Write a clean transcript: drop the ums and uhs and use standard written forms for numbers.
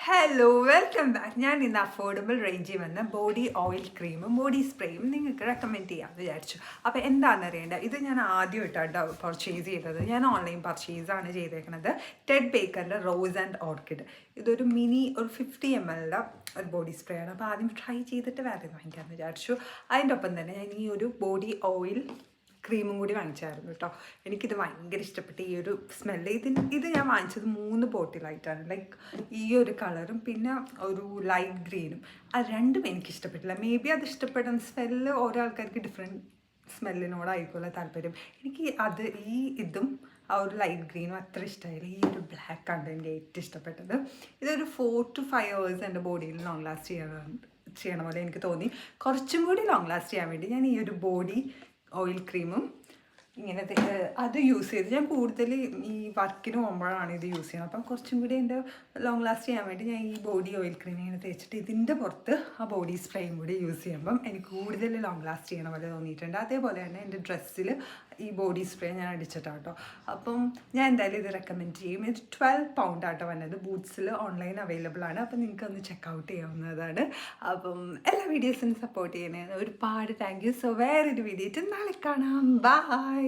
Hello welcome back. ഞാൻ ഇന്ന് affordable റേഞ്ചിൽ വന്ന ബോഡി ഓയിൽ ക്രീമും ബോഡി സ്പ്രേയും നിങ്ങൾക്ക് റെക്കമെൻഡ് ചെയ്യാമെന്ന് വിചാരിച്ചു. അപ്പോൾ എന്താണെന്ന് അറിയേണ്ടത്, ഇത് ഞാൻ ആദ്യമായിട്ടാണ് പർച്ചേസ് ചെയ്തത്. ഞാൻ ഓൺലൈൻ പർച്ചേസാണ് ചെയ്തേക്കുന്നത്. ടെഡ് ബേക്കറിൻ്റെ റോസ് ആൻഡ് ഓർക്കിഡ്. ഇതൊരു ഒരു 50 ml ഒരു ബോഡി സ്പ്രേ ആണ്. അപ്പോൾ ആദ്യം ട്രൈ ചെയ്തിട്ട് വേറെ വാങ്ങിക്കാമെന്ന് വിചാരിച്ചു. അതിൻ്റെ ഒപ്പം തന്നെ ഞാൻ ഈ ഒരു ബോഡി ഓയിൽ ക്രീമും കൂടി വാങ്ങിച്ചായിരുന്നു കേട്ടോ. എനിക്കിത് ഭയങ്കര ഇഷ്ടപ്പെട്ടു, ഈ ഒരു സ്മെല്ല്. ഇത് ഞാൻ വാങ്ങിച്ചത് 3 ബോട്ടിലായിട്ടാണ്. ലൈക്ക് ഈ ഒരു കളറും പിന്നെ ഒരു ലൈറ്റ് ഗ്രീനും. അത് രണ്ടും എനിക്ക് ഇഷ്ടപ്പെട്ടില്ല. മേ ബി അത് ഇഷ്ടപ്പെടുന്ന സ്മെല്ല് ഓരോ ആൾക്കാർക്ക് ഡിഫറെൻറ്റ് സ്മെല്ലിനോടായിരിക്കുമല്ലോ താല്പര്യം. എനിക്ക് ഇതും ആ ഒരു ലൈറ്റ് ഗ്രീനും അത്ര ഇഷ്ടമായില്ല. ഈ ഒരു ബ്ലാക്ക് ആണ് എനിക്ക് ഏറ്റവും ഇഷ്ടപ്പെട്ടത്. ഇതൊരു 4 to 5 hours എൻ്റെ ബോഡിയിൽ ലോങ് ലാസ്റ്റ് ചെയ്യണ പോലെ എനിക്ക് തോന്നി. കുറച്ചും കൂടി ലോങ് ലാസ്റ്റ് ചെയ്യാൻ വേണ്ടി ഞാൻ ഈ ഒരു ബോഡി ഓയിൽ ക്രീമും ഇങ്ങനത്തെ അത് യൂസ് ചെയ്ത് ഞാൻ കൂടുതൽ ഈ വർക്കിന് പോകുമ്പോഴാണ് ഇത് യൂസ് ചെയ്യുന്നത്. അപ്പം കുറച്ചും കൂടി എൻ്റെ ലോങ് ലാസ്റ്റ് ചെയ്യാൻ വേണ്ടി ഞാൻ ഈ ബോഡി ഓയിൽ ക്രീം ഇങ്ങനെ തേച്ചിട്ട് ഇതിൻ്റെ പുറത്ത് ആ ബോഡി സ്പ്രേയും കൂടി യൂസ് ചെയ്യുമ്പം എനിക്ക് കൂടുതൽ ലോങ് ലാസ്റ്റ് ചെയ്യണ പോലെ തോന്നിയിട്ടുണ്ട്. അതേപോലെ തന്നെ എൻ്റെ ഡ്രസ്സിൽ ഈ ബോഡി സ്പ്രേ ഞാൻ അടിച്ചിട്ടാണ് കേട്ടോ. അപ്പം ഞാൻ എന്തായാലും ഇത് റെക്കമെൻഡ് ചെയ്യും. ഇത് 12 pound ആട്ടോ വന്നത്. ബൂട്ട്സിൽ ഓൺലൈൻ അവൈലബിൾ ആണ്. അപ്പം നിങ്ങൾക്ക് ഒന്ന് ചെക്കൗട്ട് ചെയ്യാവുന്നതാണ്. അപ്പം എല്ലാ വീഡിയോസിനും സപ്പോർട്ട് ചെയ്യുന്നതിന് ഒരുപാട് താങ്ക് യു. സോ വേറൊരു വീഡിയോ നാളെ കാണാം. ബൈ.